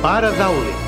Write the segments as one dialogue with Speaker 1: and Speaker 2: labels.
Speaker 1: Pare Dowling.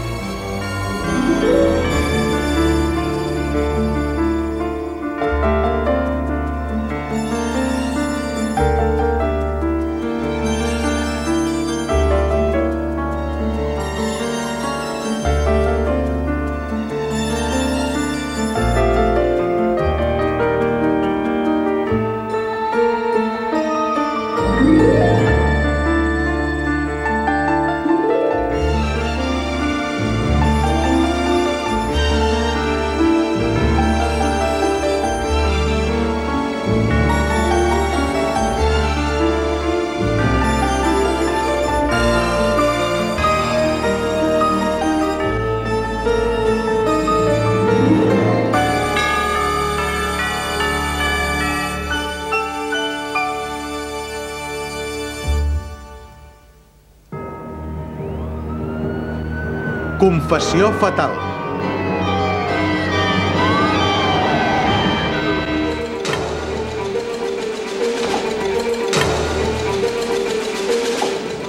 Speaker 1: Confessió fatal.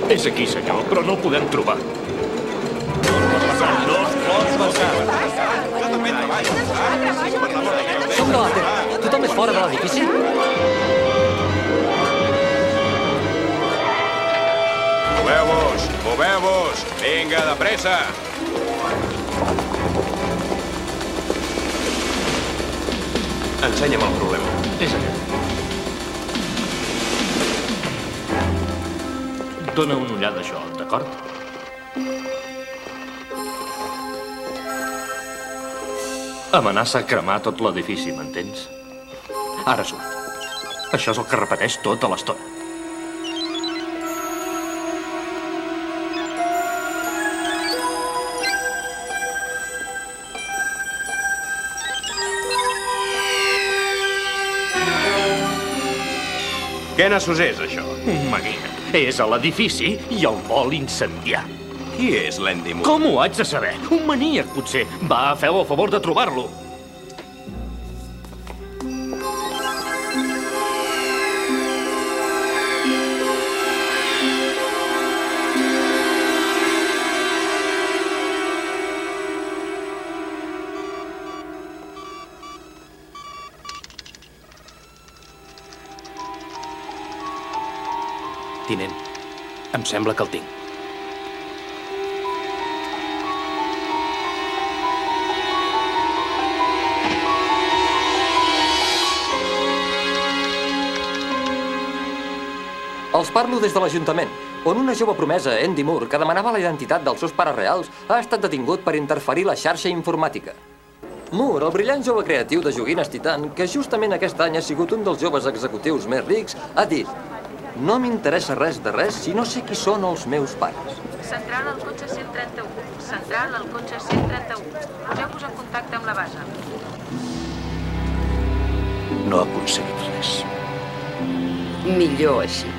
Speaker 2: És aquí, senyor, però no el podem trobar.
Speaker 3: Som de l'àter. Tothom és fora de l'edifici?
Speaker 4: Moveu-vos! Vinga, de pressa! Ensenya'm el problema.
Speaker 2: És allà. Dóna una ullada a això, d'acord? Amenaça a cremar tot l'edifici, m'entens? Ara surt. Això és el que repeteix tota l'estona.
Speaker 4: Què nassos és, això?
Speaker 2: Mania. És a l'edifici i el vol incendiar.
Speaker 4: Qui és l'Andy Moore?
Speaker 2: Com ho haig de saber? Un maníac, potser. Va, feu el favor de trobar-lo.
Speaker 5: Tinent, em sembla que el tinc.
Speaker 3: Els parlo des de l'Ajuntament, on una jove promesa, Andy Moore, que demanava la identitat dels seus pares reals, ha estat detingut per interferir la xarxa informàtica. Moore, el brillant jove creatiu de joguines Titan, que justament aquest any ha sigut un dels joves executius més rics, ha dit: no m'interessa res de res si no sé qui són els meus pares.
Speaker 6: Central al cotxe 131. Central al cotxe 131. Poseu-vos en contacte amb la base.
Speaker 5: No ha aconseguit res.
Speaker 7: Millor així.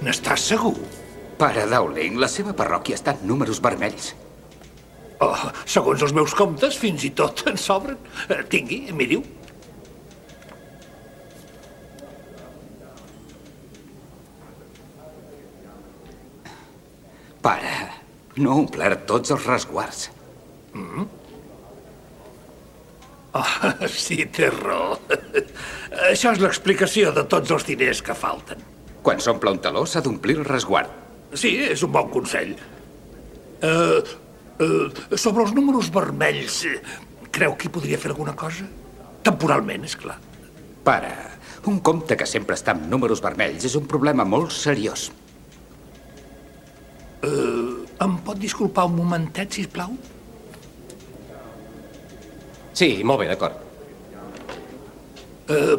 Speaker 8: N'estàs segur?
Speaker 9: Pare Dowling, la seva parròquia està en números vermells.
Speaker 8: Oh, segons els meus comptes, fins i tot en sobren. Tingui, miriu.
Speaker 9: Pare, no ha omplert tots els resguards.
Speaker 8: Sí, té raó. Això és l'explicació de tots els diners que falten.
Speaker 9: Quan s'omple un taló s'ha d'omplir el resguard.
Speaker 8: Sí, és un bon consell. Sobre els números vermells, creu que hi podria fer alguna cosa? Temporalment, és clar.
Speaker 9: Pare, un compte que sempre està amb números vermells és un problema molt seriós.
Speaker 8: Em pot disculpar un momentet, sisplau?
Speaker 3: Sí, molt bé, d'acord.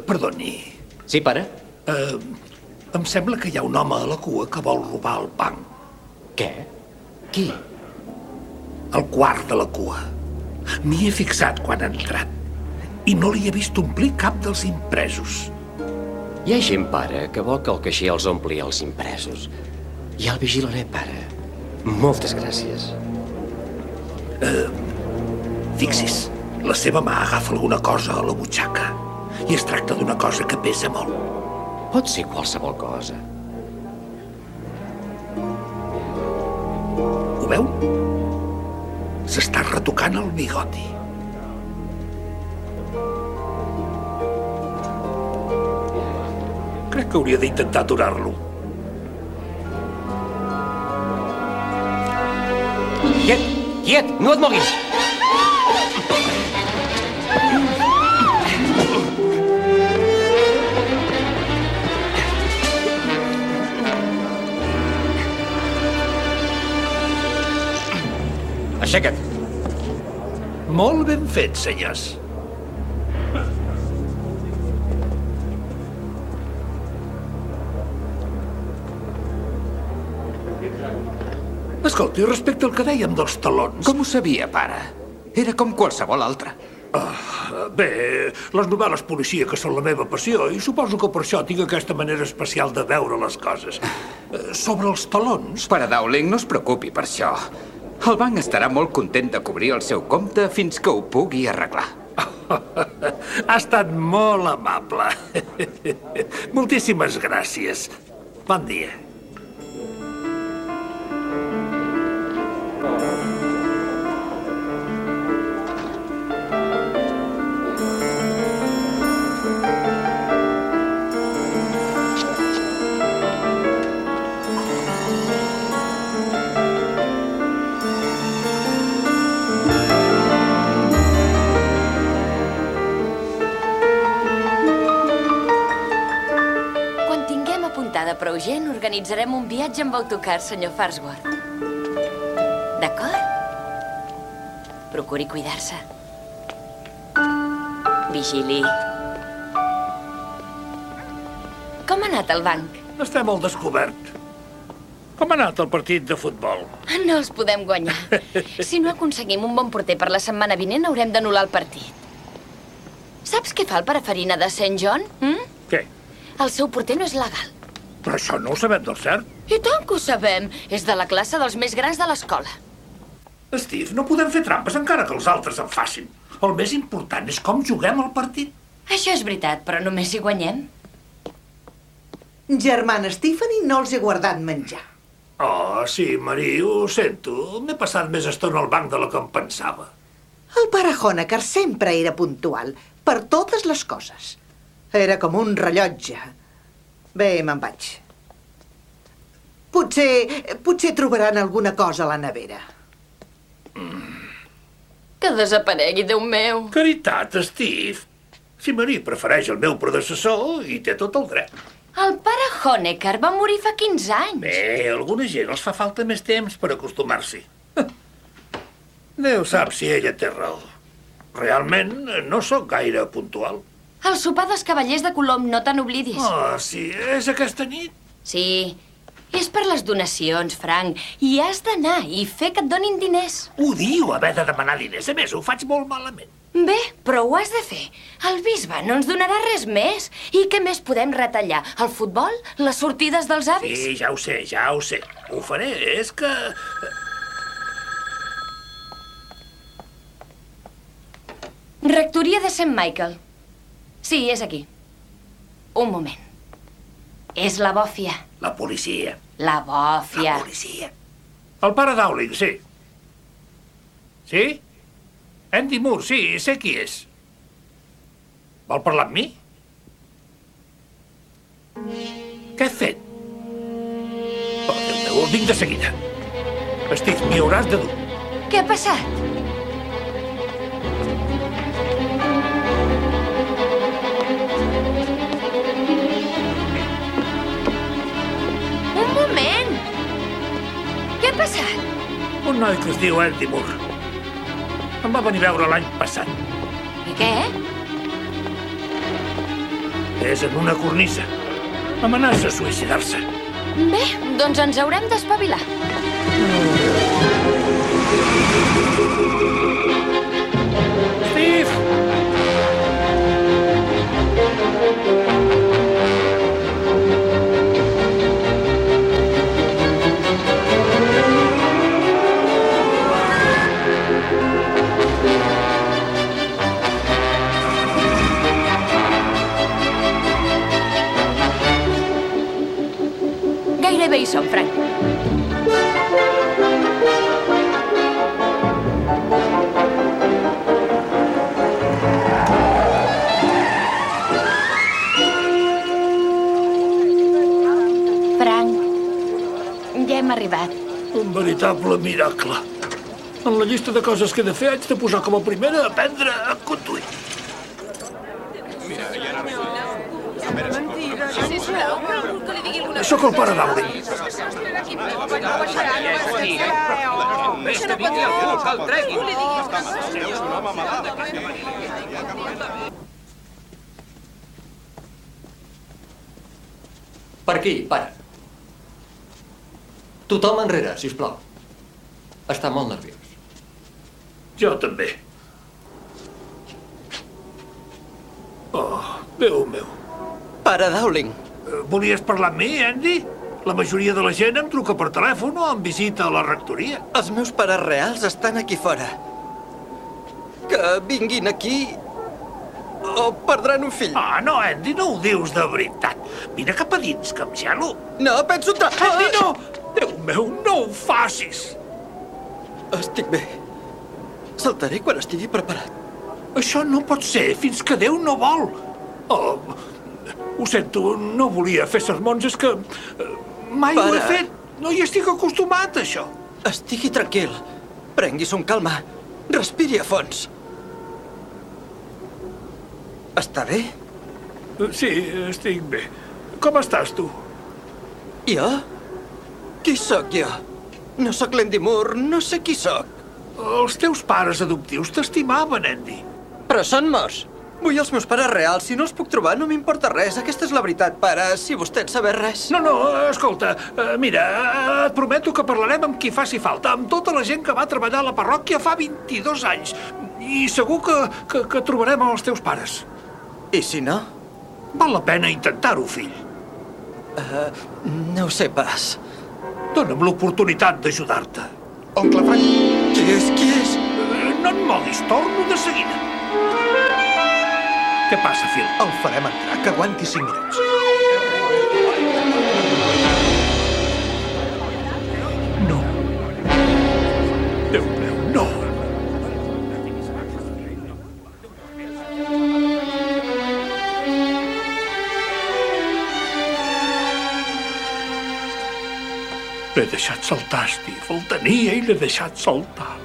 Speaker 8: Perdoni.
Speaker 3: Sí, pare?
Speaker 8: Em sembla que hi ha un home a la cua que vol robar el banc.
Speaker 3: Què? Qui?
Speaker 8: El quart de la cua. M'hi he fixat quan ha entrat. I no li he vist omplir cap dels impresos.
Speaker 3: Hi ha gent, pare, que vol que el caixer els ompli els impresos. Ja el vigilaré, pare. Moltes gràcies.
Speaker 8: Fixi's, la seva mà agafa alguna cosa a la butxaca i es tracta d'una cosa que pesa molt.
Speaker 9: Pot ser qualsevol cosa.
Speaker 8: Ho veu? S'està retocant el bigoti. Crec que hauria d'intentar aturar-lo.
Speaker 3: Quiet! Quiet! No et moguis! Aixeca't!
Speaker 8: Molt ben fet, senyors. Escolti, respecte al que dèiem dels talons...
Speaker 9: Com ho sabia, pare? Era com qualsevol altre.
Speaker 8: Bé, les novel·les policíaques són la meva passió i suposo que per això tinc aquesta manera especial de veure les coses. Sobre els talons...
Speaker 9: Pare Dowling, no es preocupi per això. El banc estarà molt content de cobrir el seu compte fins que ho pugui arreglar.
Speaker 8: Ha estat molt amable. Moltíssimes gràcies. Bon dia.
Speaker 7: Prou gent, organitzarem un viatge amb autocar, senyor Farnsworth. D'acord? Procuri cuidar-se. Vigili. Com ha anat el banc?
Speaker 8: Estem al descobert. Com ha anat el partit de futbol?
Speaker 7: No els podem guanyar. Si no aconseguim un bon porter per la setmana vinent, haurem d'anul·lar el partit. Saps què fa el Paraferina de St. John?
Speaker 8: Què?
Speaker 7: El seu porter no és legal.
Speaker 8: Però això no ho sabem del cert.
Speaker 7: I tant que ho sabem. És de la classe dels més grans de l'escola.
Speaker 8: Steve, no podem fer trampes encara que els altres en facin. El més important és com juguem el partit.
Speaker 7: Això és veritat, però només si guanyem.
Speaker 10: Germana Stephanie no els he guardat menjar.
Speaker 8: Oh, sí, Marie, ho sento. M'he passat més estona al banc de la que em pensava.
Speaker 10: El pare Honecker sempre era puntual, per totes les coses. Era com un rellotge. Bé, me'n vaig. Potser trobaran alguna cosa a la nevera.
Speaker 7: Que desaparegui, Déu meu.
Speaker 8: Caritat, Steve. Si Marie prefereix el meu predecessor, hi té tot el dret.
Speaker 7: El pare Honecker va morir fa 15 anys.
Speaker 8: Bé, a alguna gent els fa falta més temps per acostumar-s'hi. Déu sap si ella té raó. Realment, no sóc gaire puntual.
Speaker 7: El sopar dels cavallers de Colom, no te n'oblidis.
Speaker 8: Oh, sí, és aquesta nit?
Speaker 7: Sí, és per les donacions, Frank. I has d'anar i fer que et donin diners.
Speaker 8: Odio haver de demanar diners. A més, ho faig molt malament.
Speaker 7: Bé, però ho has de fer. El bisbe no ens donarà res més. I què més podem retallar? El futbol? Les sortides dels avis?
Speaker 8: Sí, ja ho sé, ja ho sé. Ho faré, és que...
Speaker 7: Rectoria de St. Michael. Sí, és aquí. Un moment. És la bòfia.
Speaker 8: La policia.
Speaker 7: La bòfia.
Speaker 8: La policia. El pare Dowling, sí. Sí? Andy Moore, sí, sé qui és. Vol parlar amb mi? Què he fet? Oh, Déu meu, vinc de seguida. Steve, m'hi hauràs de dur.
Speaker 7: Què ha passat? Què ha passat?
Speaker 8: Un noi que es diu Andy Moore. Em va venir a veure l'any passat.
Speaker 7: I què?
Speaker 8: És en una cornisa. Amenaça a suïcidar-se.
Speaker 7: Bé, doncs ens haurem d'espavilar.
Speaker 8: Steve!
Speaker 7: Gairebé hi som, Frank. Frank, ja hem arribat.
Speaker 8: Un veritable miracle. En la llista de coses que he de fer haig de posar com a primera aprendre a conduir. Sóc el pare Dowling.
Speaker 3: Per aquí, pare. Tothom enrere, sisplau. Està molt nerviós.
Speaker 8: Jo també. Oh, Déu meu.
Speaker 11: Pare Dowling.
Speaker 8: Volies parlar amb mi, Andy? La majoria de la gent em truca per telèfon o em visita a la rectoria.
Speaker 11: Els meus pares reals estan aquí fora. Que vinguin aquí o perdran un fill.
Speaker 8: Ah, no, Andy, no ho dius de veritat. Vine cap a dins, que em gelo.
Speaker 11: No, penso entrar...
Speaker 8: Andy, no! Déu meu, no ho facis!
Speaker 11: Estic bé. Saltaré quan estigui preparat.
Speaker 8: Això no pot ser, fins que Déu no vol. Oh, ho sento, no volia fer sermons, és que mai ho he fet. No hi estic acostumat, a això.
Speaker 11: Estigui tranquil. Prengui-s'ho amb calma. Respiri a fons. Està bé?
Speaker 8: Sí, estic bé. Com estàs, tu?
Speaker 11: Jo? Qui sóc jo? No sóc l'Andy Moore, no sé qui sóc.
Speaker 8: Els teus pares adoptius t'estimaven, Andy.
Speaker 11: Però són morts. Vull els meus pares reals. Si no els puc trobar, no m'importa res. Aquesta és la veritat, pare, si vostè en saber res.
Speaker 8: No, escolta, mira, et prometo que parlarem amb qui faci falta, amb tota la gent que va treballar a la parròquia fa 22 anys. I segur que trobarem els teus pares.
Speaker 11: I si no?
Speaker 8: Val la pena intentar-ho, fill.
Speaker 11: No ho sé pas.
Speaker 8: Dóna'm l'oportunitat d'ajudar-te.
Speaker 1: Oncle Frank.
Speaker 11: Qui és?
Speaker 8: No et moguis, torno de seguida. Què passa, Phil?
Speaker 1: El farem entrar, que aguanti 5 minuts.
Speaker 8: No. Déu meu, no. L'he deixat saltar, Steve. El tenia i l'he deixat saltar.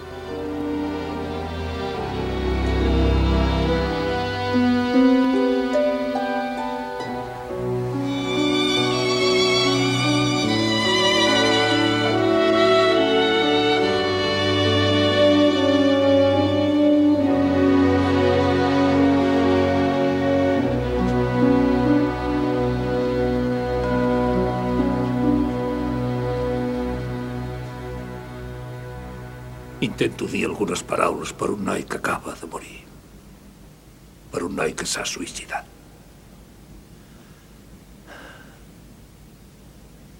Speaker 8: Intento dir algunes paraules per un noi que acaba de morir. Per un noi que s'ha suïcidat.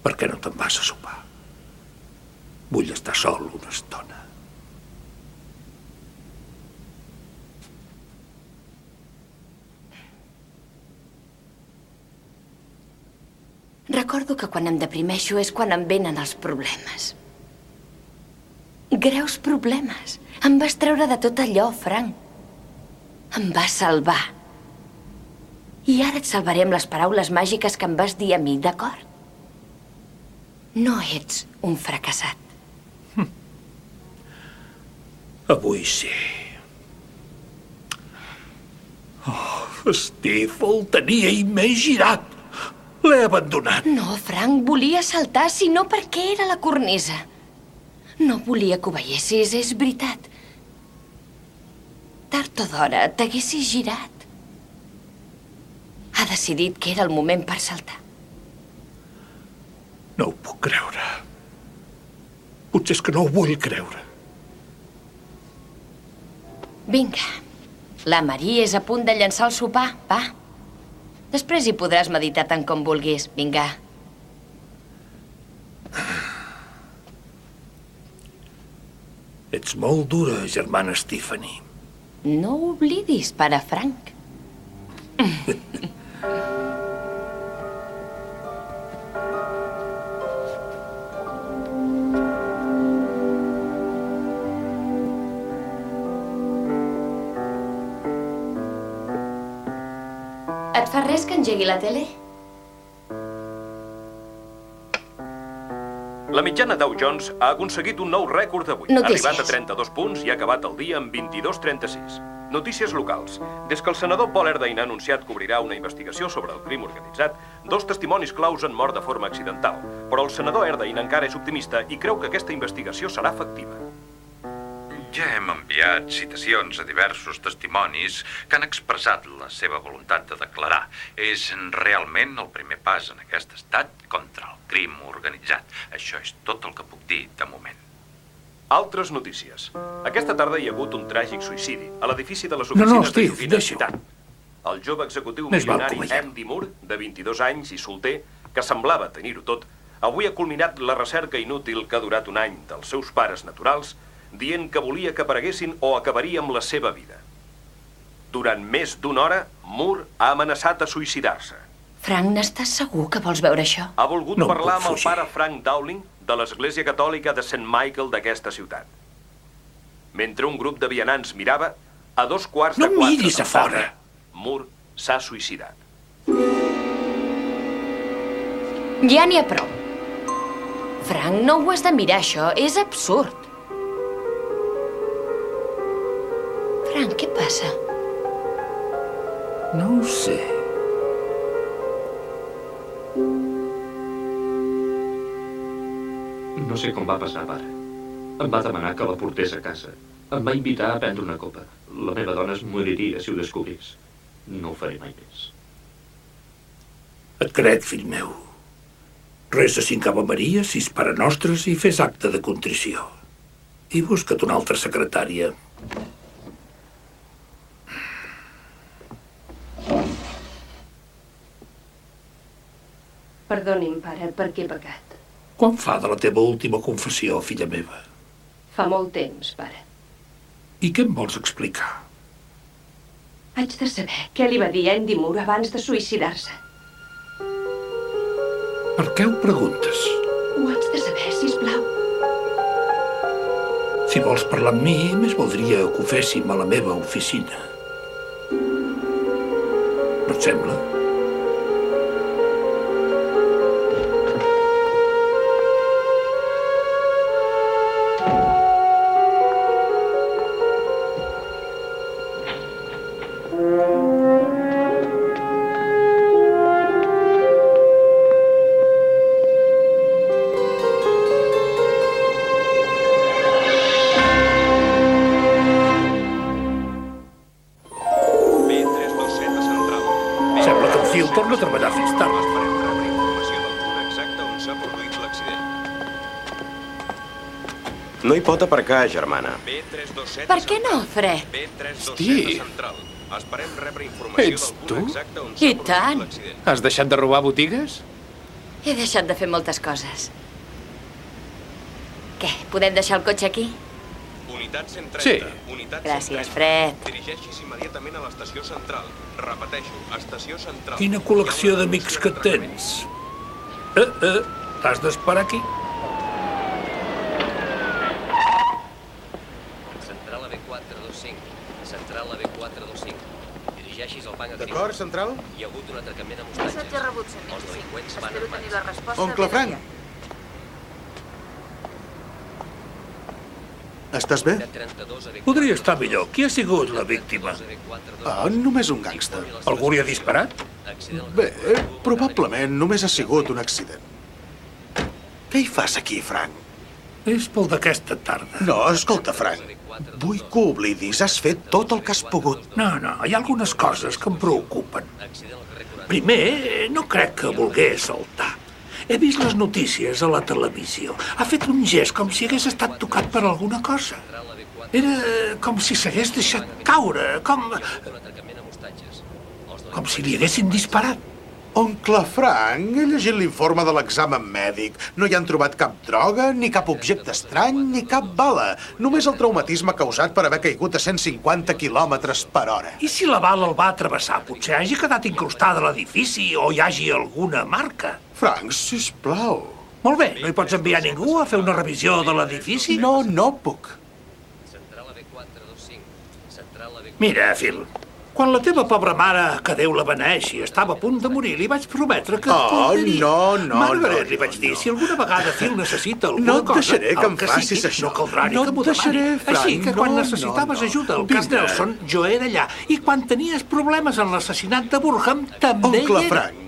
Speaker 8: Per què no te'n vas a sopar? Vull estar sol una estona.
Speaker 7: Recordo que quan em deprimeixo és quan em venen els problemes. Greus problemes. Em vas treure de tot allò, Frank. Em vas salvar. I ara et salvaré amb les paraules màgiques que em vas dir a mi, d'acord? No ets un fracassat.
Speaker 8: Avui sí. Oh, Steve, el tenia i m'he girat. L'he abandonat.
Speaker 7: No, Frank, volia saltar, si no per què era la cornisa. No volia que ho veiessis, és veritat. Tard o d'hora t'haguessis girat. Ha decidit que era el moment per saltar.
Speaker 8: No ho puc creure. Potser és que no ho vull creure.
Speaker 7: Vinga. La Marie és a punt de llançar el sopar, va. Després hi podràs meditar tant com vulguis. Vinga.
Speaker 8: Ets molt dura, germana Stephanie.
Speaker 7: No ho oblidis, pare Frank. Res que engegui la tele?
Speaker 12: La mitjana Dow Jones ha aconseguit un nou rècord d'avui. Ha
Speaker 7: Notícies.
Speaker 12: arribat a 32 punts i ha acabat el dia amb 22,36. Notícies locals. Des que el senador Paul Erdheim ha anunciat que obrirà una investigació sobre el crim organitzat, 2 testimonis claus han mort de forma accidental. Però el senador Erdheim encara és optimista i creu que aquesta investigació serà efectiva.
Speaker 9: Ja hem enviat citacions a diversos testimonis que han expressat la seva voluntat de declarar. És realment el primer pas en aquest estat contra el crim organitzat. Això és tot el que puc dir de moment.
Speaker 12: Altres notícies. Aquesta tarda hi ha hagut un tràgic suïcidi a l'edifici de les oficines
Speaker 8: No,
Speaker 12: de
Speaker 8: Steve,
Speaker 12: joguina
Speaker 8: deixa-ho.
Speaker 12: Ciutat. El jove executiu
Speaker 8: Més val
Speaker 12: milionari
Speaker 8: que ho veiem.
Speaker 12: Andy Moore, de 22 anys i solter, que semblava tenir-ho tot, avui ha culminat la recerca inútil que ha durat un any dels seus pares naturals, dient que volia que apareguessin o acabaria amb la seva vida. Durant més d'una hora, Moore ha amenaçat a suïcidar-se.
Speaker 7: Frank, n'estàs segur que vols veure això?
Speaker 12: Ha volgut
Speaker 8: No
Speaker 12: parlar
Speaker 8: puc
Speaker 12: amb el
Speaker 8: fugir.
Speaker 12: pare Frank Dowling de l'Església Catòlica de St. Michael d'aquesta ciutat. Mentre un grup de vianants mirava, a 3:15
Speaker 8: No
Speaker 12: de
Speaker 8: miris a
Speaker 12: la tarda,
Speaker 8: fora.
Speaker 12: Moore s'ha suïcidat.
Speaker 7: Ja n'hi ha prou. Frank, no ho has de mirar, això. És absurd. Frank, què passa?
Speaker 8: No ho sé.
Speaker 2: No sé com va passar, pare. Em va demanar que la portés a casa. Em va invitar a prendre una copa. La meva dona es moriria si ho descobrís. No ho faré mai més.
Speaker 8: Et crec, fill meu. Resa 5 Ave Maria, 6 Pare Nostres i fes acte de contrició. I busca't una altra secretària.
Speaker 13: Perdoni'm, pare, per què he pecat?
Speaker 8: Quan fa de la teva última confessió, filla meva?
Speaker 13: Fa molt temps, pare.
Speaker 8: I què em vols explicar?
Speaker 13: Haig de saber què li va dir Andy Moore abans de suïcidar-se.
Speaker 8: Per què ho preguntes?
Speaker 13: Ho haig de saber, sisplau.
Speaker 8: Si vols parlar amb mi, més voldria que ho féssim a la meva oficina. No et sembla?
Speaker 4: B327 a Central.
Speaker 8: Sembla que en Phil torna a treballar fins tard.
Speaker 4: Esperem rebre informació del punt exacte on s'ha produït l'accident. No hi pot aparcar, germana. B327
Speaker 7: Per què no, Fred?
Speaker 4: B327 a Central. Esperem rebre informació
Speaker 5: Ets
Speaker 4: del
Speaker 5: tu?
Speaker 4: punt exacte on
Speaker 7: I
Speaker 4: s'ha produït
Speaker 7: tant.
Speaker 4: l'accident.
Speaker 5: Has deixat de robar botigues?
Speaker 7: He deixat de fer moltes coses. Què, podem deixar el cotxe aquí?
Speaker 4: Unitat 130.
Speaker 5: Sí.
Speaker 4: Unitat
Speaker 7: Gràcies,
Speaker 4: 130.
Speaker 7: Fred.
Speaker 4: Dirigeixis immediatament a l'estació central. Repeteixo, estació central.
Speaker 8: Quina col·lecció d'amics que tens. T'has d'esperar aquí.
Speaker 3: Central a B425. Central a B425. Dirigeixis al banc agrícola.
Speaker 1: D'acord, central?
Speaker 3: Hi ha hagut un atracament amb hostatges.
Speaker 6: Missatge rebut,
Speaker 3: Els
Speaker 6: 125.
Speaker 3: delinqüents van
Speaker 6: Espero tenir la
Speaker 3: armats.
Speaker 6: resposta
Speaker 1: Oncle
Speaker 6: ben
Speaker 1: Frank.
Speaker 6: aviat.
Speaker 1: Estàs bé?
Speaker 8: Podria estar millor. Qui ha sigut la víctima?
Speaker 1: Ah, només un gàngster.
Speaker 8: Algú li ha disparat?
Speaker 1: Bé, probablement només ha sigut un accident. Què hi fas aquí, Frank?
Speaker 8: És pel d'aquesta tarda.
Speaker 1: No, escolta, Frank. Vull que ho oblidis. Has fet tot el que has pogut.
Speaker 8: No, hi ha algunes coses que em preocupen. Primer, no crec que volgués saltar. He vist les notícies a la televisió. Ha fet un gest com si hagués estat tocat per alguna cosa. Era com si s'hagués deixat caure, com si li haguessin disparat.
Speaker 1: Oncle Frank, he llegit l'informe de l'examen mèdic. No hi han trobat cap droga, ni cap objecte estrany, ni cap bala. Només el traumatisme causat per haver caigut a 150 quilòmetres per hora.
Speaker 8: I si la bala el va travessar? Potser hagi quedat incrustada a l'edifici o hi hagi alguna marca.
Speaker 1: Frank, sisplau.
Speaker 8: Molt bé, no hi pots enviar ningú a fer una revisió de l'edifici?
Speaker 1: No puc.
Speaker 8: Mira, Phil, Quan la teva pobra mare, que Déu la beneixi, estava a punt de morir, li vaig prometre que...
Speaker 1: no.
Speaker 8: Margaret, li vaig dir, si alguna vegada Phil necessita alguna cosa...
Speaker 1: No et deixaré que em facis això.
Speaker 8: No caldrà ni que m'ho demani. Així que quan necessitaves ajuda al cas Nelson, jo era allà. I quan tenies problemes en l'assassinat de Burham, també hi era.
Speaker 1: Oncle Frank,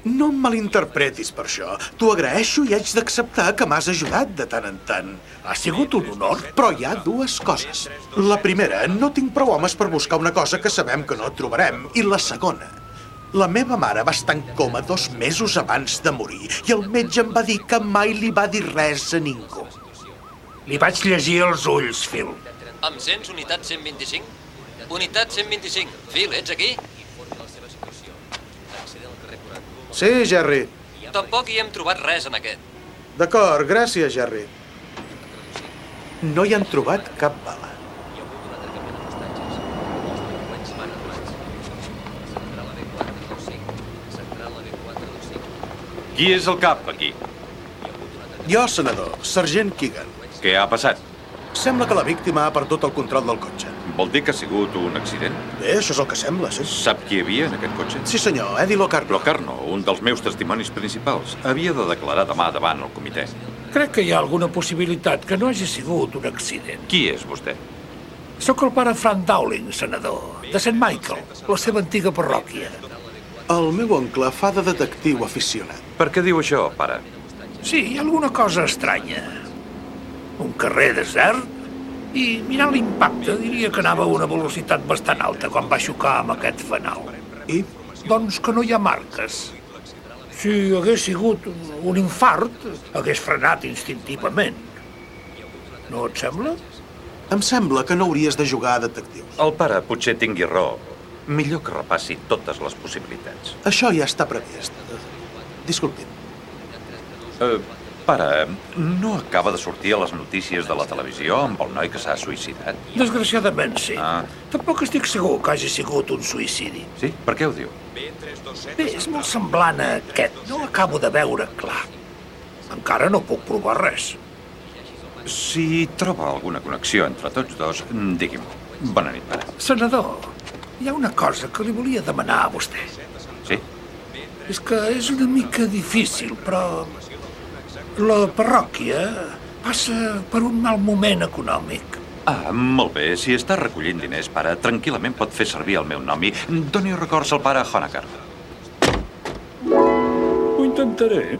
Speaker 1: no em malinterpretis per això. T'ho agraeixo i haig d'acceptar que m'has ajudat de tant en tant.
Speaker 8: Ha sigut un honor.
Speaker 1: Però hi ha dues coses. La primera, no tinc prou homes per buscar una cosa que sabem que no trobarem. I la segona, la meva mare va estar en coma 2 mesos abans de morir i el metge em va dir que mai li va dir res a ningú.
Speaker 8: Li vaig llegir els ulls, Phil.
Speaker 3: Em sents, unitat 125? Unitat 125. Phil, ets aquí?
Speaker 1: Sí, Jerry.
Speaker 3: Tampoc hi hem trobat res en aquest.
Speaker 1: D'acord, gràcies, Jerry. No hi han trobat cap bala.
Speaker 9: Qui és el cap, aquí?
Speaker 1: Jo, senador, sergent Keegan.
Speaker 9: Què ha passat?
Speaker 1: Sembla que la víctima ha perdut el control del cotxe.
Speaker 9: Vol dir que ha sigut un accident?
Speaker 1: Bé, això és el que sembla, sí.
Speaker 9: Sap qui hi havia en aquest cotxe?
Speaker 1: Sí, senyor, Eddie Locarno.
Speaker 9: Locarno, un dels meus testimonis principals. Havia de declarar demà davant el comitè.
Speaker 8: Crec que hi ha alguna possibilitat que no hagi sigut un accident.
Speaker 9: Qui és vostè?
Speaker 8: Sóc el pare Frank Dowling, senador, de St. Michael, la seva antiga parròquia.
Speaker 1: El meu oncle fa de detectiu aficionat.
Speaker 9: Per què diu això, pare?
Speaker 8: Sí, hi ha alguna cosa estranya. Un carrer desert i, mirant l'impacte, diria que anava a una velocitat bastant alta quan va xocar amb aquest fanal.
Speaker 1: I?
Speaker 8: Doncs que no hi ha marques. Si hagués sigut un infart, hagués frenat instintivament. No et sembla?
Speaker 1: Em sembla que no hauries de jugar a detectiu.
Speaker 9: El pare potser tingui raó. Millor que repassi totes les possibilitats.
Speaker 1: Això ja està previst. Disculpi'm.
Speaker 9: Pare, no acaba de sortir a les notícies de la televisió amb el noi que s'ha suïcidat?
Speaker 8: Desgraciadament, sí. Tampoc estic segur que hagi sigut un suïcidi.
Speaker 9: Sí? Per què ho diu?
Speaker 8: Bé, és molt semblant a aquest. No l'acabo de veure clar. Encara no puc provar res.
Speaker 9: Si troba alguna connexió entre tots dos, digui'm-ho. Bona nit, pare.
Speaker 8: Senador, hi ha una cosa que li volia demanar a vostè.
Speaker 9: Sí?
Speaker 8: És que és una mica difícil, però... la parròquia passa per un mal moment econòmic.
Speaker 9: Molt bé. Si està recollint diners, pare, tranquil·lament pot fer servir el meu nom i doni records al pare Honaker.
Speaker 8: Ho intentaré.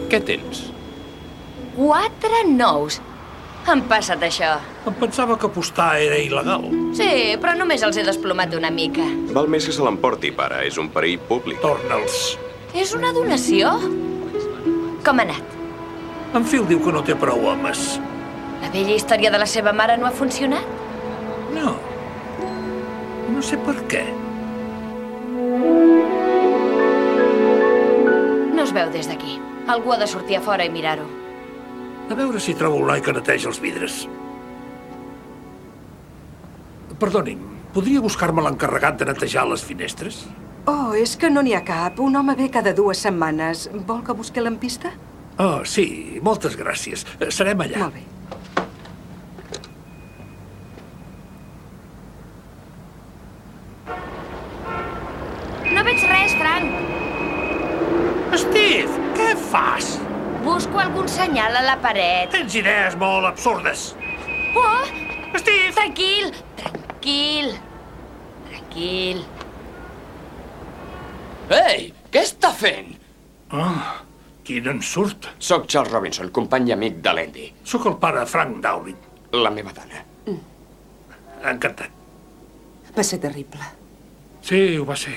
Speaker 5: Què tens?
Speaker 7: 4 nous. Em passat això.
Speaker 8: Em pensava que apostar era il·legal.
Speaker 7: Sí, però només els he desplomat una mica.
Speaker 4: Val més que se l'emporti, pare. És un perill públic.
Speaker 8: Torna'ls.
Speaker 7: És una donació? Com ha anat?
Speaker 8: En Phil diu que no té prou homes.
Speaker 7: La vella història de la seva mare no ha funcionat?
Speaker 8: No. No sé per què.
Speaker 7: No es veu des d'aquí. Algú ha de sortir a fora i mirar-ho.
Speaker 8: A veure si trobo un noi que neteja els vidres. Perdoni'm, podria buscar-me l'encarregat de netejar les finestres?
Speaker 13: Oh, és que no n'hi ha cap. Un home ve cada 2 setmanes. Vol que busqui l'ampista?
Speaker 8: Oh, sí, moltes gràcies. Serem allà.
Speaker 13: Molt bé.
Speaker 7: No veig res, Frank.
Speaker 8: Steve, què fas?
Speaker 7: Busco algun senyal a la paret.
Speaker 8: Tens idees molt absurdes.
Speaker 7: Oh!
Speaker 8: Steve!
Speaker 7: Tranquil, tranquil. Tranquil.
Speaker 5: Ei, què està fent?
Speaker 8: Oh, quin ensurt.
Speaker 5: Soc Charles Robinson, company i amic de l'Andy.
Speaker 8: Sóc el pare Frank Dowling.
Speaker 5: La meva dona.
Speaker 8: Encantat.
Speaker 13: Va ser terrible.
Speaker 8: Sí, ho va ser.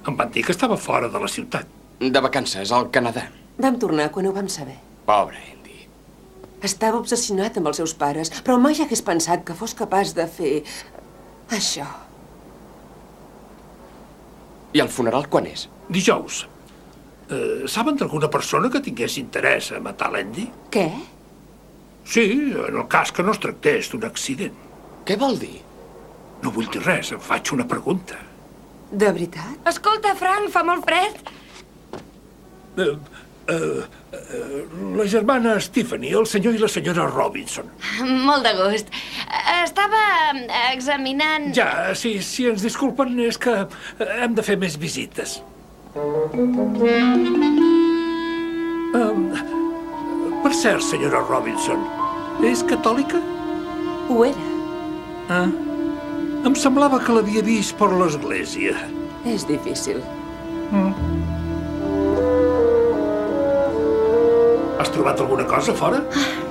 Speaker 8: Em van dir que estava fora de la ciutat.
Speaker 5: De vacances, al Canadà.
Speaker 13: Vam tornar quan ho vam saber.
Speaker 5: Pobre Andy.
Speaker 13: Estava obsessionat amb els seus pares, però mai hagués pensat que fos capaç de fer... això.
Speaker 5: I el funeral quan és?
Speaker 8: Dijous. Saben d'alguna persona que tingués interès a matar l'Andy?
Speaker 13: Què?
Speaker 8: Sí, en el cas que no es tractés d'un accident.
Speaker 5: Què vol dir?
Speaker 8: No vull dir res, em faig una pregunta.
Speaker 13: De veritat?
Speaker 7: Escolta, Frank, fa molt fred.
Speaker 8: La germana Stephanie, el senyor i la senyora Robinson.
Speaker 7: Molt de gust. Estava examinant...
Speaker 8: Ja, si ens disculpen, és que hem de fer més visites. Per cert, senyora Robinson, és catòlica?
Speaker 13: Ho era.
Speaker 8: Em semblava que l'havia vist per l'església.
Speaker 13: És difícil.
Speaker 8: Has trobat alguna cosa fora?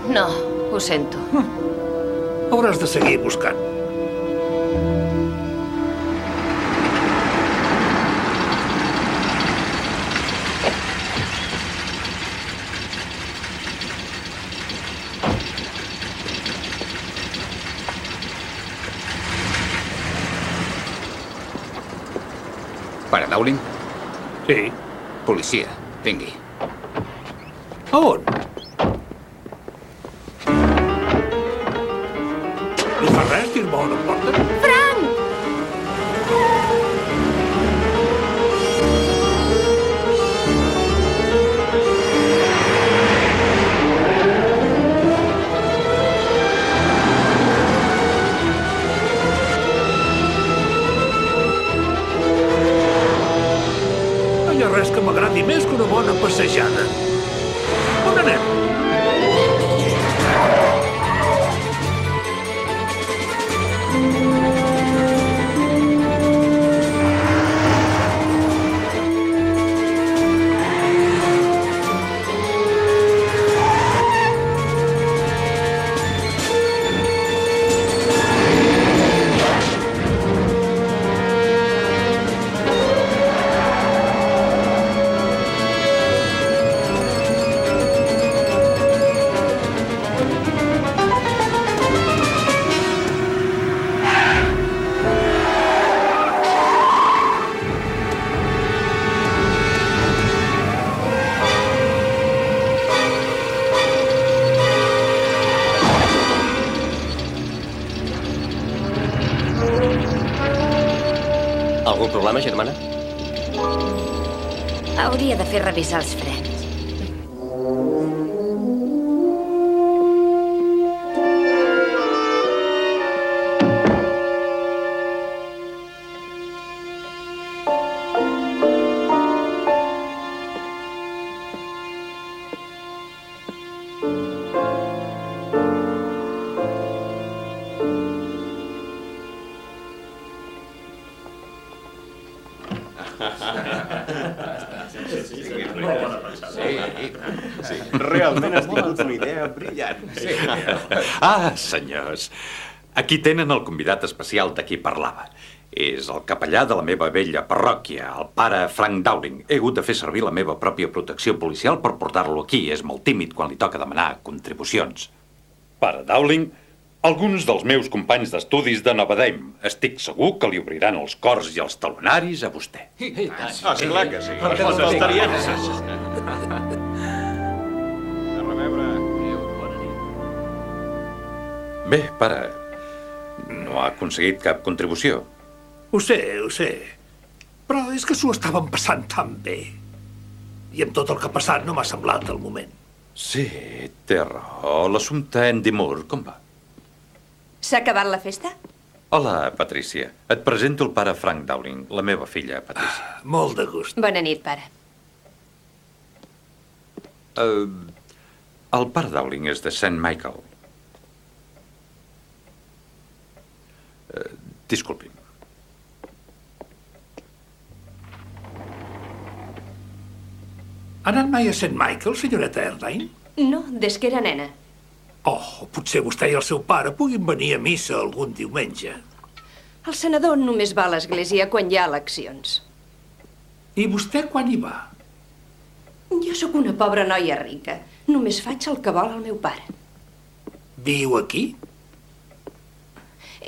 Speaker 7: No, ho sento.
Speaker 8: Hauràs de seguir buscant.
Speaker 14: Pare Dowling?
Speaker 8: Sí.
Speaker 14: Policia, vingui.
Speaker 8: A on? Li fa res dir-me on em porten?
Speaker 7: Frank!
Speaker 8: No hi ha res que m'agradi més que una bona passejada. On anem?
Speaker 3: Algun problema, germana?
Speaker 7: Hauria de fer revisar els frens.
Speaker 4: Sí, realment has tingut una idea brillant. Sí.
Speaker 9: Ah, senyors, aquí tenen el convidat especial de qui parlava. És el capellà de la meva vella parròquia, el pare Frank Dowling. He hagut de fer servir la meva pròpia protecció policial per portar-lo aquí. És molt tímid quan li toca demanar contribucions. Pare Dowling, alguns dels meus companys d'estudis de Nova Dame. Estic segur que li obriran els cors i els talonaris a vostè.
Speaker 4: Ah, sí, clar que sí. Les experiències. A reveure.
Speaker 9: Bé, pare, no ha aconseguit cap contribució.
Speaker 8: Ho sé. Però és que s'ho estaven passant tan bé. I amb tot el que ha passat no m'ha semblat el moment.
Speaker 9: Sí, té raó. L'assumpte Andy Moore, com va?
Speaker 13: S'ha acabat la festa?
Speaker 9: Hola, Patricia. Et presento el pare Frank Dowling, la meva filla, Patricia.
Speaker 8: Molt de gust.
Speaker 13: Bona nit, pare.
Speaker 9: El pare Dowling és de St. Michael. Disculpi'm.
Speaker 8: Ha anat mai a St. Michael, senyoreta Erdine?
Speaker 13: No, des que era nena.
Speaker 8: Oh, potser vostè i el seu pare puguin venir a missa algun diumenge.
Speaker 13: El senador només va a l'església quan hi ha eleccions.
Speaker 8: I vostè quan hi va?
Speaker 13: Jo sóc una pobra noia rica. Només faig el que vol el meu pare.
Speaker 8: Viu aquí?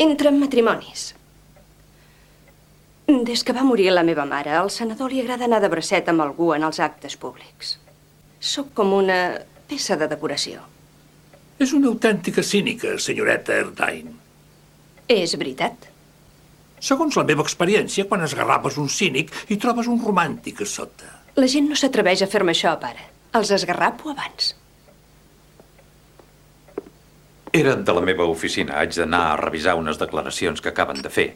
Speaker 13: Entre matrimonis. Des que va morir la meva mare, al senador li agrada anar de bracet amb algú en els actes públics. Sóc com una peça de decoració.
Speaker 8: És una autèntica cínica, senyoreta Erdine.
Speaker 13: És veritat.
Speaker 8: Segons la meva experiència, quan esgarrapes un cínic i trobes un romàntic a sota.
Speaker 13: La gent no s'atreveix a fer-me això, pare. Els esgarrapo abans.
Speaker 9: Era de la meva oficina. Haig d'anar a revisar unes declaracions que acaben de fer.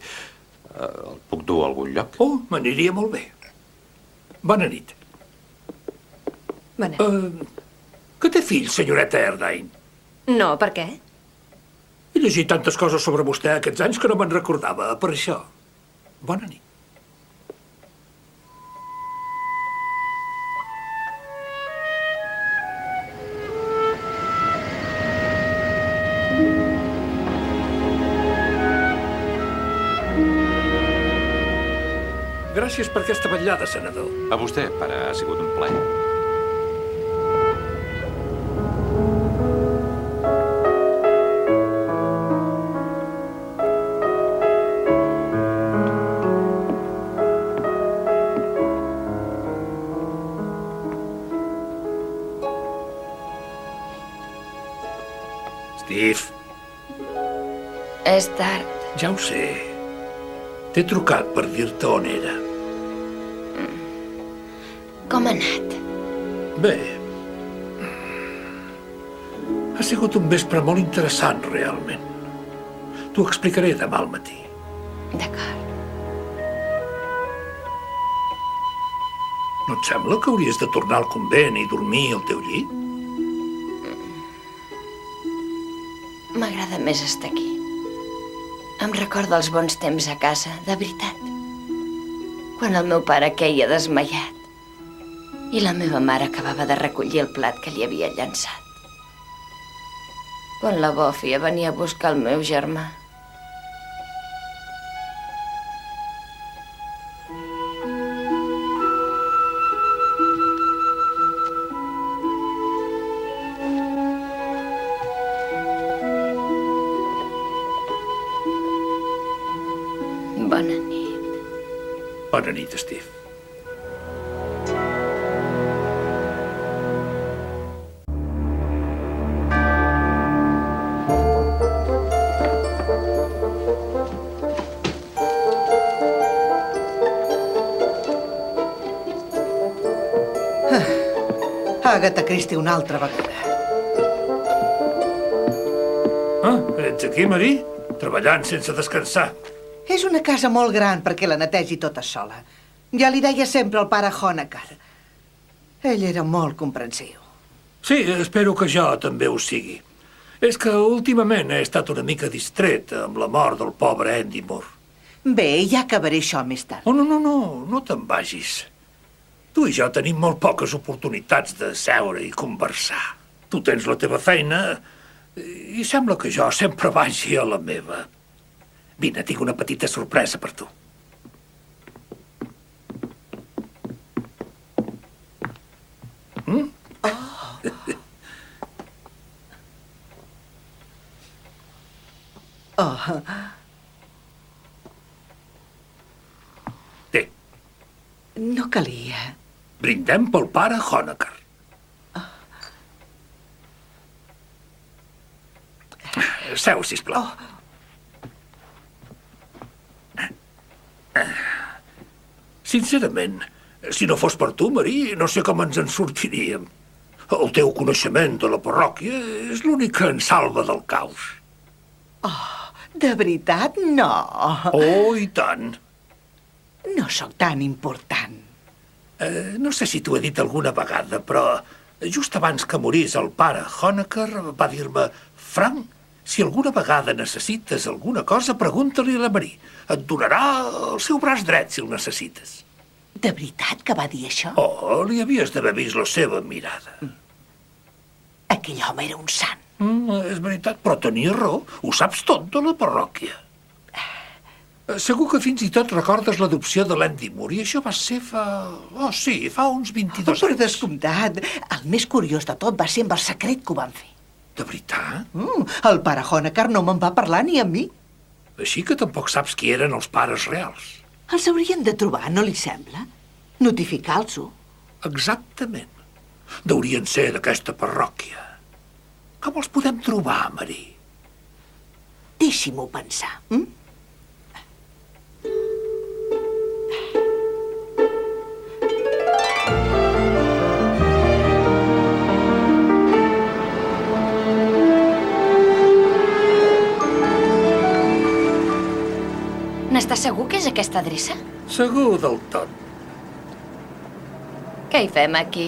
Speaker 9: El puc dur a algun lloc?
Speaker 8: Oh, m'aniria molt bé. Bona nit.
Speaker 13: Bona nit.
Speaker 8: Que té fills, senyoreta Erdine?
Speaker 13: No, per què?
Speaker 8: He llegit tantes coses sobre vostè aquests anys que no me'n recordava, per això. Bona nit. Gràcies per aquesta vetllada, senador.
Speaker 9: A vostè, pare, ha sigut un plaer.
Speaker 8: Steve.
Speaker 7: És tard.
Speaker 8: Ja ho sé. T'he trucat per dir-te on era.
Speaker 7: Com ha anat?
Speaker 8: Bé. Ha sigut un vespre molt interessant, realment. T'ho explicaré demà al matí.
Speaker 7: D'acord.
Speaker 8: No et sembla que hauries de tornar al convent i dormir al teu llit?
Speaker 7: M'agrada més estar aquí. Em recorda els bons temps a casa, de veritat. Quan el meu pare queia desmaiat i la meva mare acabava de recollir el plat que li havia llançat. Quan la bòfia venia a buscar el meu germà. Bona nit.
Speaker 8: Bona nit, Steve.
Speaker 10: Agatha Christie una altra vegada.
Speaker 8: Ah, ets aquí, Marie? Treballant sense descansar.
Speaker 10: És una casa molt gran perquè la netegi tota sola. Ja li deia sempre al pare Honecker. Ell era molt comprensiu.
Speaker 8: Sí, espero que jo també ho sigui. És que últimament he estat una mica distret amb la mort del pobre Andy Moore.
Speaker 10: Bé, ja acabaré això més tard.
Speaker 8: Oh, no te'n vagis. Tu i jo tenim molt poques oportunitats de seure i conversar. Tu tens la teva feina i sembla que jo sempre vagi a la meva. Vine, tinc una petita sorpresa per tu.
Speaker 10: Oh.
Speaker 8: Té.
Speaker 10: No calia.
Speaker 8: Brindem pel pare Honecker. Seu, sisplau. Sincerament, si no fos per tu, Marie, no sé com ens en sortiríem. El teu coneixement de la parròquia és l'únic que ens salva del caos.
Speaker 10: Oh, de veritat, no.
Speaker 8: Oh, i tant.
Speaker 10: No sóc tan important.
Speaker 8: No sé si t'ho he dit alguna vegada, però just abans que morís el pare Honecker va dir-me: Frank, si alguna vegada necessites alguna cosa, pregunta-li a la Marie. Et donarà el seu braç dret si el necessites.
Speaker 10: De veritat que va dir això?
Speaker 8: Oh, li havies d'haver vist la seva mirada.
Speaker 10: Aquell home era un sant.
Speaker 8: És veritat, però tenia raó. Ho saps tot de la parròquia. Segur que fins i tot recordes l'adopció de l'Andy Moore, i això va ser fa uns 22 anys.
Speaker 10: Per descomptat. El més curiós de tot va ser amb el secret que ho van fer.
Speaker 8: De veritat?
Speaker 10: El pare Honecker no me'n va parlar ni a mi.
Speaker 8: Així que tampoc saps qui eren els pares reals.
Speaker 10: Els haurien de trobar, no li sembla? Notificar-los-ho.
Speaker 8: Exactament. Deurien ser d'aquesta parròquia. Com els podem trobar, Marie?
Speaker 10: Deixi-m'ho pensar.
Speaker 7: Què és aquesta adreça?
Speaker 8: Segur del tot.
Speaker 7: Què hi fem aquí?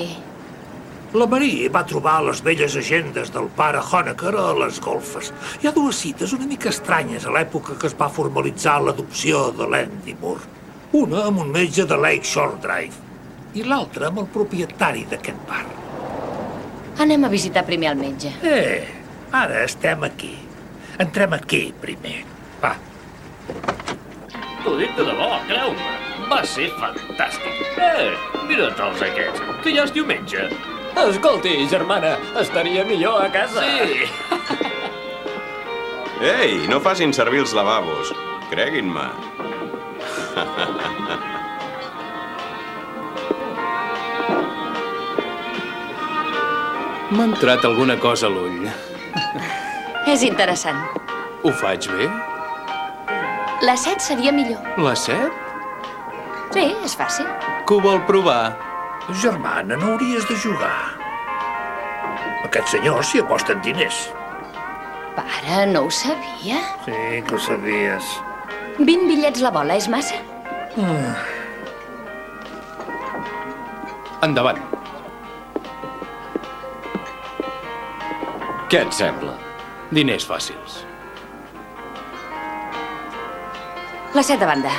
Speaker 8: La Marie va trobar les velles agendes del pare Honecker a les golfes. Hi ha dues cites una mica estranyes a l'època que es va formalitzar l'adopció de l'Andy Moore. Una amb un metge de Lakeshore Drive i l'altra amb el propietari d'aquest bar.
Speaker 7: Anem a visitar primer el metge.
Speaker 8: Ara estem aquí. Entrem aquí primer. Va.
Speaker 15: T'ho dic de debò, creu-me. Va ser fantàstic. Mira tots aquests, que ja és diumenge.
Speaker 3: Escolti, germana, estaria millor a casa.
Speaker 15: Sí.
Speaker 4: Ei, no facin servir els lavabos. Creguin-me.
Speaker 16: M'ha entrat alguna cosa a l'ull.
Speaker 7: És interessant.
Speaker 16: Ho faig bé?
Speaker 7: La 7 seria millor.
Speaker 16: La 7?
Speaker 7: Sí, és fàcil.
Speaker 16: Que ho vol provar?
Speaker 8: Germana, no hauries de jugar. Aquests senyors s'hi aposten diners.
Speaker 7: Pare, no ho sabia?
Speaker 8: Sí, que ho sabies.
Speaker 7: 20 bitllets la bola, és massa?
Speaker 16: Endavant. Què et sembla? Diners fàcils.
Speaker 7: La 7 de banda.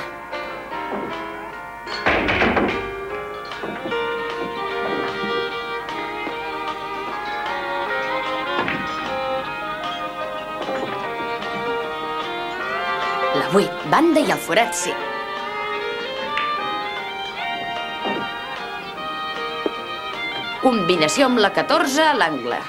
Speaker 7: La 8, banda i el forat C. Combinació amb la 14 a l'angle.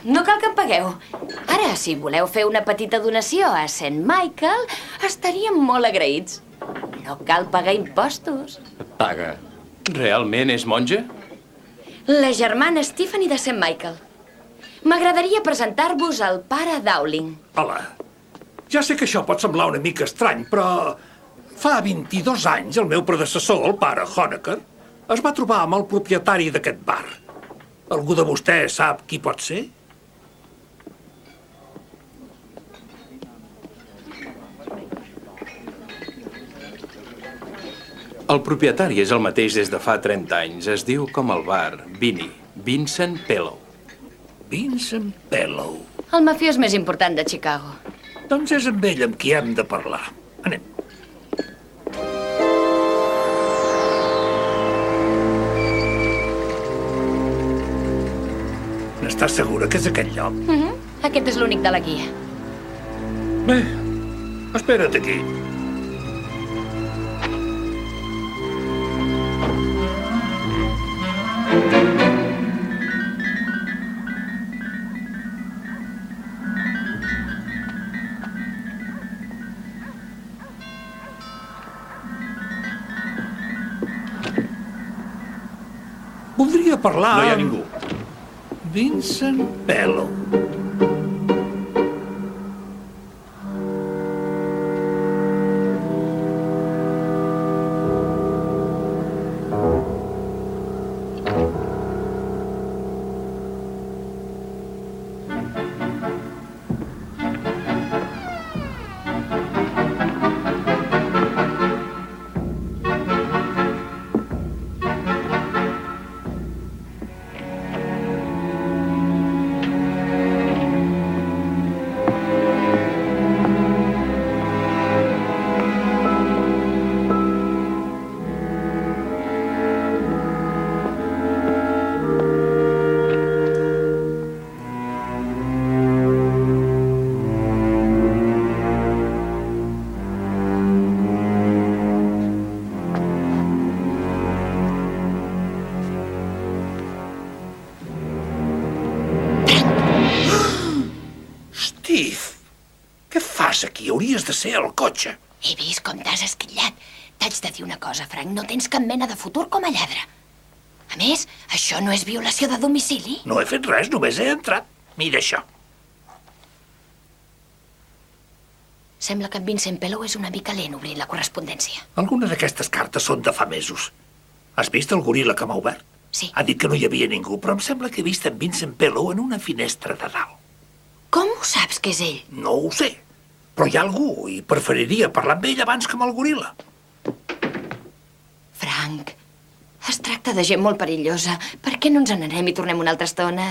Speaker 7: No cal que em pagueu. Ara, si voleu fer una petita donació a St. Michael, estaríem molt agraïts. No cal pagar impostos.
Speaker 16: Paga. Realment és monja?
Speaker 7: La germana Stephanie de St. Michael. M'agradaria presentar-vos al pare Dowling.
Speaker 8: Hola. Ja sé que això pot semblar una mica estrany, però fa 22 anys el meu predecessor, el pare Honecker, es va trobar amb el propietari d'aquest bar. Algú de vostès sap qui pot ser?
Speaker 16: El propietari és el mateix des de fa 30 anys. Es diu com el bar, Vinnie. Vincent Pellow.
Speaker 8: Vincent Pellow.
Speaker 7: El mafiós més important de Chicago.
Speaker 8: Doncs és amb ell amb qui hem de parlar. Anem. N'estàs segura que és aquest lloc?
Speaker 7: Aquest és l'únic de la guia.
Speaker 8: Bé, espera't aquí. Voldria parlar...
Speaker 16: No hi ha ningú.
Speaker 8: Vincent Pellow. Aquí hauries de ser al cotxe.
Speaker 7: He vist com t'has esquitllat. T'haig de dir una cosa, Frank. No tens cap mena de futur com a lladre. A més, això no és violació de domicili?
Speaker 8: No he fet res, només he entrat. Mira això.
Speaker 7: Sembla que en Vincent Pellow és una mica lent obrint la correspondència.
Speaker 8: Algunes d'aquestes cartes són de fa mesos. Has vist el goril·la que m'ha obert?
Speaker 7: Sí.
Speaker 8: Ha dit que no hi havia ningú, però em sembla que he vist en Vincent Pellow en una finestra de dalt.
Speaker 7: Com ho saps que és ell?
Speaker 8: No ho sé, però hi ha algú i preferiria parlar amb ell abans que amb el goril·la.
Speaker 7: Frank, es tracta de gent molt perillosa. Per què no ens n'anem i tornem una altra estona,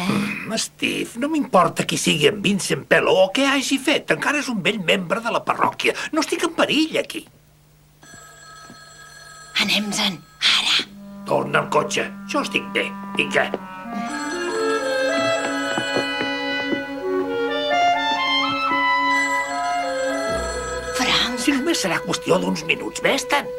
Speaker 8: Steve, no m'importa qui sigui en Vincent Pellow o què hagi fet. Encara és un vell membre de la parròquia. No estic en perill, aquí.
Speaker 7: Anem-se'n, ara.
Speaker 8: Torna al cotxe. Jo estic bé. Vinga.
Speaker 7: Frank.
Speaker 8: Si només serà qüestió d'uns minuts, vés-te'n.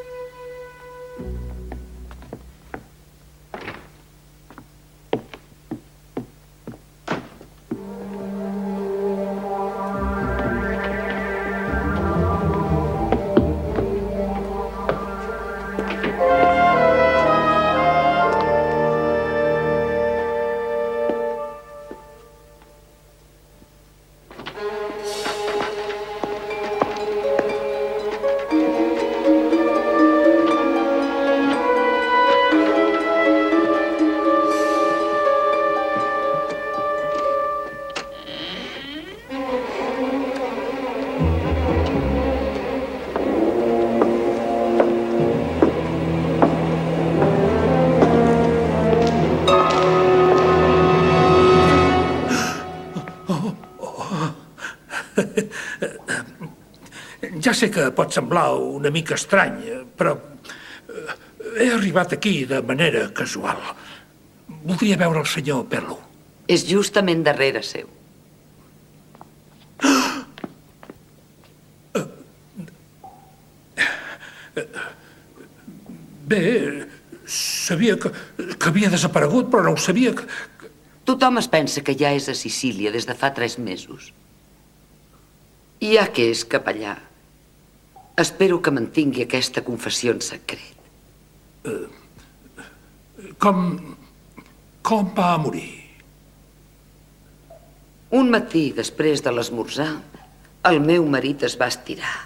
Speaker 8: Ja sé que pot semblar una mica estrany, però he arribat aquí de manera casual. Voldria veure el senyor Pellow.
Speaker 17: És justament darrere seu.
Speaker 8: Bé, sabia que havia desaparegut, però no ho sabia que...
Speaker 17: Tothom es pensa que ja és a Sicília des de fa 3 mesos. I ja que és capellà, espero que mantingui aquesta confessió en secret.
Speaker 8: Com va morir?
Speaker 17: Un matí, després de l'esmorzar, el meu marit es va estirar,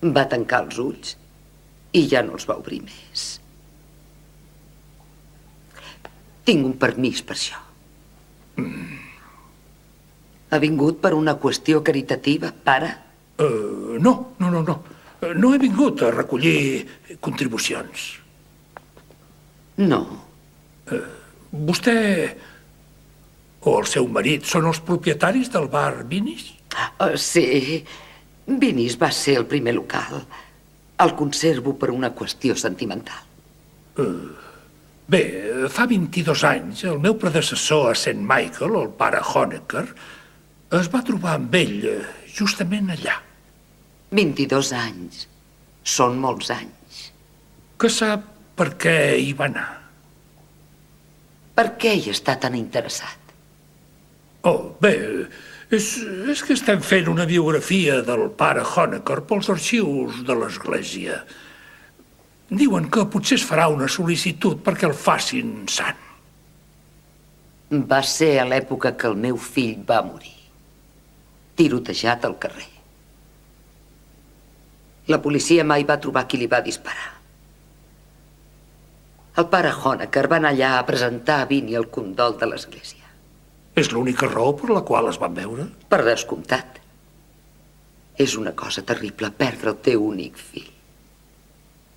Speaker 17: va tancar els ulls i ja no els va obrir més. Tinc un permís per això. Ha vingut per una qüestió caritativa, pare?
Speaker 8: No. No he vingut a recollir contribucions.
Speaker 17: No.
Speaker 8: Vostè o el seu marit són els propietaris del bar Vinnie's?
Speaker 17: Sí. Vinnie's va ser el primer local. El conservo per una qüestió sentimental.
Speaker 8: Bé, fa 22 anys, el meu predecessor a St. Michael, el pare Honecker, es va trobar amb ell justament allà.
Speaker 17: 22 anys. Són molts anys.
Speaker 8: Que sap per què hi va anar?
Speaker 17: Per què hi està tan interessat?
Speaker 8: Oh, bé, és que estem fent una biografia del pare Honecker pels arxius de l'església. Diuen que potser es farà una sol·licitud perquè el facin sant.
Speaker 17: Va ser a l'època que el meu fill va morir. Tirotejat al carrer. La policia mai va trobar qui li va disparar. El pare Honecker va anar allà a presentar a Vinnie el condol de l'església.
Speaker 8: És l'única raó per la qual es van veure?
Speaker 17: Per descomptat. És una cosa terrible perdre el teu únic fill.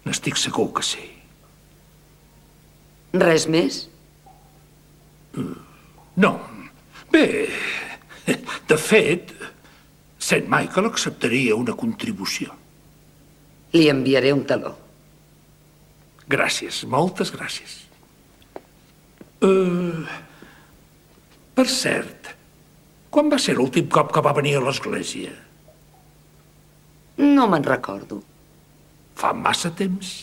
Speaker 8: N'estic segur que sí.
Speaker 17: Res més?
Speaker 8: No. Bé, de fet, St. Michael acceptaria una contribució.
Speaker 17: Li enviaré un taló.
Speaker 8: Gràcies, moltes gràcies. Per cert, quan va ser l'últim cop que va venir a l'església?
Speaker 17: No me'n recordo.
Speaker 8: Fa massa temps?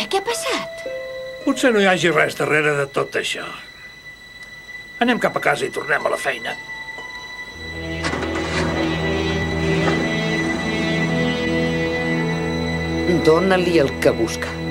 Speaker 7: Què ha passat?
Speaker 8: Potser no hi hagi res darrere de tot això. Anem cap a casa i tornem a la feina.
Speaker 17: Dóna-li el que busca.